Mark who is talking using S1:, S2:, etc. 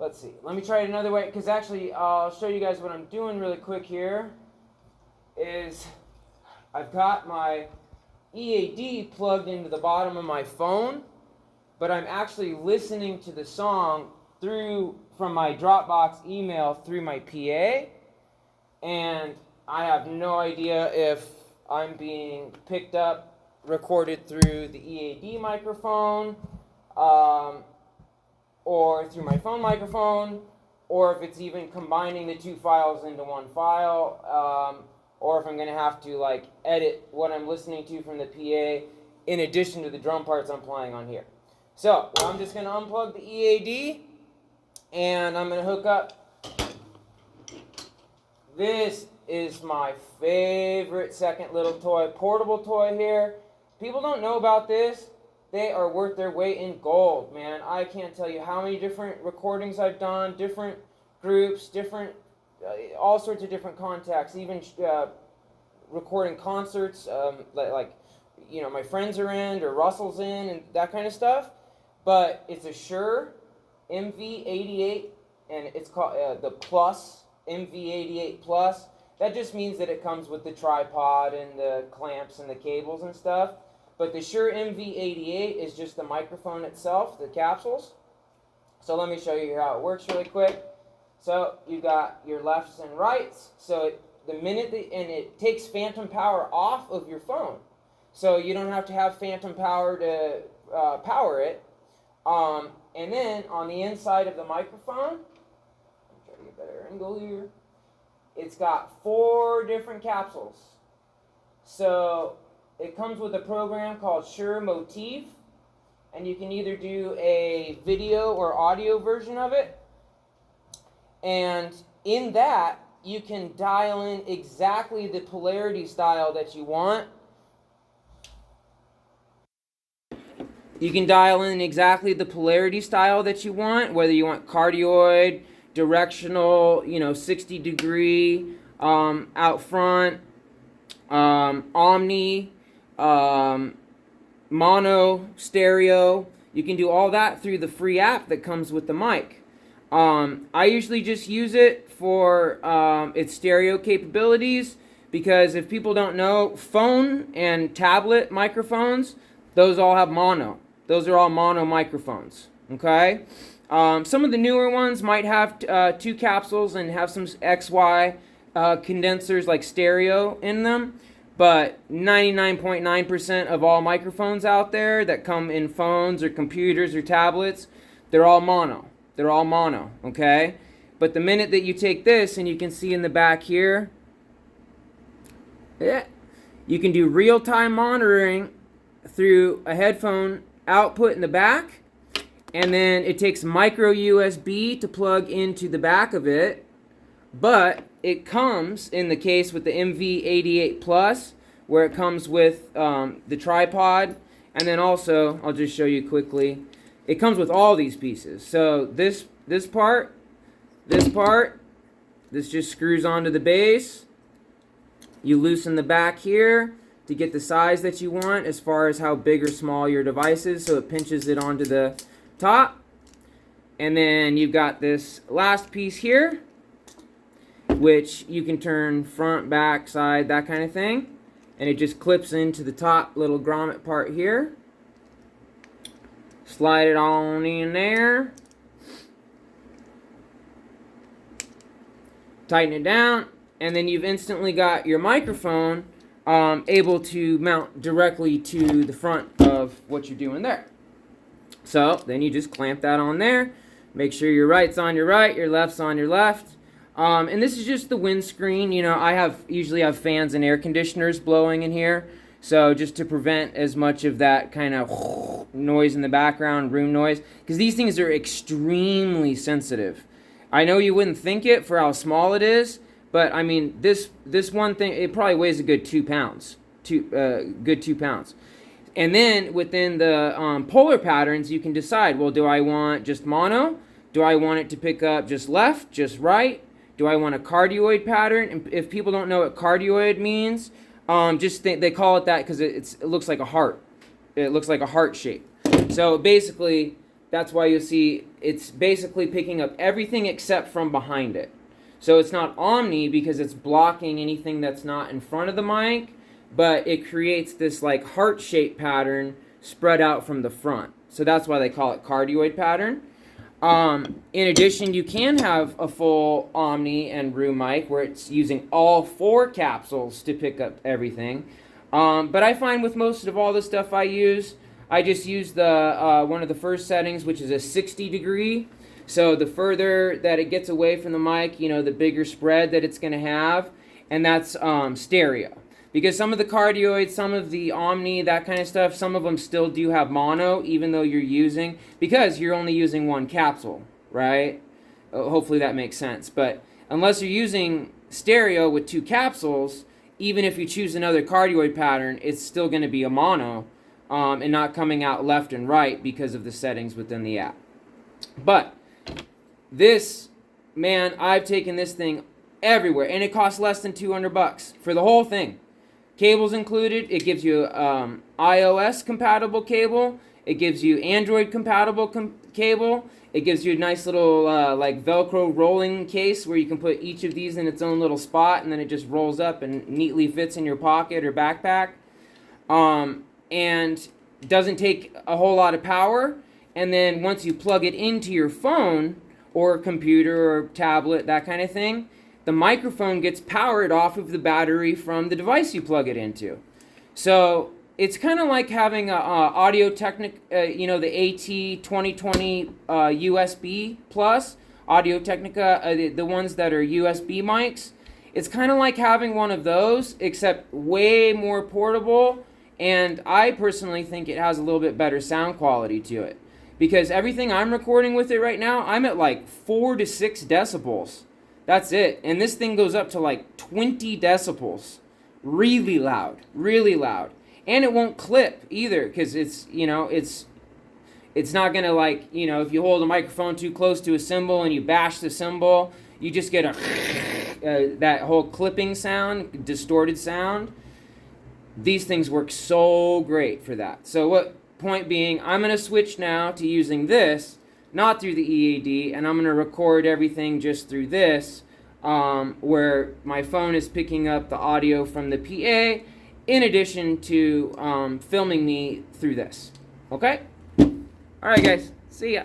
S1: let's see. Let me try it another way, because actually I'll show you guys what I'm doing really quick here. Is I've got my EAD plugged into the bottom of my phone, but I'm actually listening to the song from my Dropbox email through my PA, and I have no idea if I'm being picked up, recorded through the EAD microphone, or through my phone microphone, or if it's even combining the two files into one file, or if I'm going to have to like edit what I'm listening to from the PA in addition to the drum parts I'm playing on here. So I'm just going to unplug the EAD, and I'm going to hook up. This is my favorite second little toy, portable toy here. People don't know about this. They are worth their weight in gold, man. I can't tell you how many different recordings I've done, different groups, all sorts of different contacts, even recording concerts, like my friends are in, or Russell's in, and that kind of stuff. But it's a Shure MV88, and it's called the Plus, MV88 Plus. That just means that it comes with the tripod and the clamps and the cables and stuff. But the Shure MV88 is just the microphone itself, the capsules. So let me show you how it works really quick. So you got your lefts and rights. So it takes phantom power off of your phone. So you don't have to have phantom power to power it. And then on the inside of the microphone, I'm trying to get a better angle here. It's got 4 different capsules. So it comes with a program called Shure Motif, and you can either do a video or audio version of it. And in that, you can dial in exactly the polarity style that you want. You can dial in exactly the polarity style that you want, whether you want cardioid, directional, 60 degree, out front, omni, mono, stereo. You can do all that through the free app that comes with the mic. I usually just use it for its stereo capabilities, because if people don't know, phone and tablet microphones, those all have mono. Those are all mono microphones, okay? Some of the newer ones might have 2 capsules and have some XY condensers like stereo in them, but 99.9% of all microphones out there that come in phones or computers or tablets, they're all mono. They're all mono, okay? But the minute that you take this, and you can see in the back here, you can do real-time monitoring through a headphone output in the back, and then it takes micro USB to plug into the back of it. But it comes, in the case with the MV88 Plus, where it comes with the tripod, and then also, I'll just show you quickly, it comes with all these pieces. So this part, this just screws onto the base. You loosen the back here to get the size that you want as far as how big or small your device is, so it pinches it onto the top. And then you've got this last piece here, which you can turn front, back, side, that kind of thing. And it just clips into the top little grommet part here. Slide it on in there. Tighten it down. And then you've instantly got your microphone able to mount directly to the front of what you're doing there. So then you just clamp that on there. Make sure your right's on your right, your left's on your left. And this is just the windscreen. I usually have fans and air conditioners blowing in here. So just to prevent as much of that kind of noise in the background, room noise. Because these things are extremely sensitive. I know you wouldn't think it for how small it is. But I mean, this one thing, it probably weighs a good 2 pounds. Good 2 pounds. And then within the polar patterns, you can decide, well, do I want just mono? Do I want it to pick up just left, just right? Do I want a cardioid pattern? And if people don't know what cardioid means, they call it that because it looks like a heart. It looks like a heart shape. So basically, that's why you'll see it's basically picking up everything except from behind it. So it's not omni because it's blocking anything that's not in front of the mic, but it creates this like heart-shaped pattern spread out from the front. So that's why they call it cardioid pattern. In addition, you can have a full omni and room mic where it's using all 4 capsules to pick up everything. But I find with most of all the stuff I use, I just use the one of the first settings, which is a 60 degree. So the further that it gets away from the mic, you know, the bigger spread that it's going to have. And that's stereo. Because some of the cardioids, some of the omni, that kind of stuff, some of them still do have mono, even though you're using, because you're only using 1 capsule, right? Hopefully that makes sense. But unless you're using stereo with 2 capsules, even if you choose another cardioid pattern, it's still going to be a mono and not coming out left and right because of the settings within the app. But this, man, I've taken this thing everywhere, and it costs less than $200 for the whole thing. Cables included. It gives you iOS compatible cable. It gives you Android compatible cable. It gives you a nice little like Velcro rolling case where you can put each of these in its own little spot, and then it just rolls up and neatly fits in your pocket or backpack. And doesn't take a whole lot of power. And then once you plug it into your phone or computer or tablet, that kind of thing, the microphone gets powered off of the battery from the device you plug it into. So it's kind of like having a Audio-Technica, you know, the AT2020 USB Plus, Audio-Technica, the ones that are USB mics. It's kind of like having one of those, except way more portable, and I personally think it has a little bit better sound quality to it. Because everything I'm recording with it right now, I'm at like 4 to 6 decibels. That's it. And this thing goes up to like 20 decibels. Really loud. Really loud. And it won't clip either, because it's, you know, it's not going to, like, you know, if you hold a microphone too close to a cymbal and you bash the cymbal, you just get a that whole clipping sound, distorted sound. These things work so great for that. So what point being, I'm going to switch now to using this, not through the EAD, and I'm going to record everything just through this, where my phone is picking up the audio from the PA, in addition to filming me through this. Okay? Alright guys, see ya.